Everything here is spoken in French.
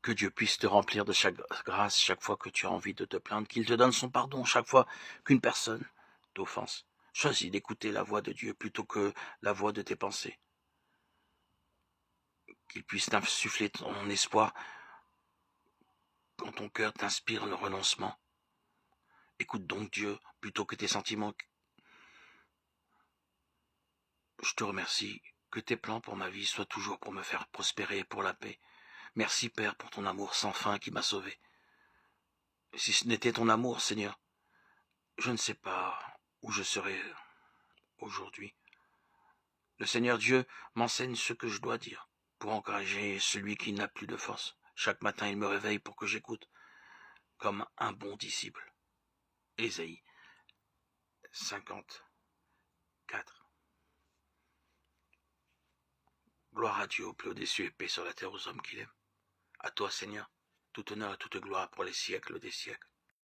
Que Dieu puisse te remplir de chaque grâce chaque fois que tu as envie de te plaindre, qu'il te donne son pardon chaque fois qu'une personne t'offense. Choisis d'écouter la voix de Dieu plutôt que la voix de tes pensées. Qu'il puisse t'insuffler ton espoir quand ton cœur t'inspire le renoncement. Écoute donc Dieu plutôt que tes sentiments. Je te remercie que tes plans pour ma vie soient toujours pour me faire prospérer et pour la paix. Merci Père pour ton amour sans fin qui m'a sauvé. Si ce n'était ton amour, Seigneur, je ne sais pas où je serais aujourd'hui. Le Seigneur Dieu m'enseigne ce que je dois dire pour encourager celui qui n'a plus de force. Chaque matin, il me réveille pour que j'écoute comme un bon disciple. Ésaïe 54. Gloire à Dieu au plus haut des cieux et paix sur la terre aux hommes qu'il aime. À toi, Seigneur, tout honneur et toute gloire pour les siècles des siècles.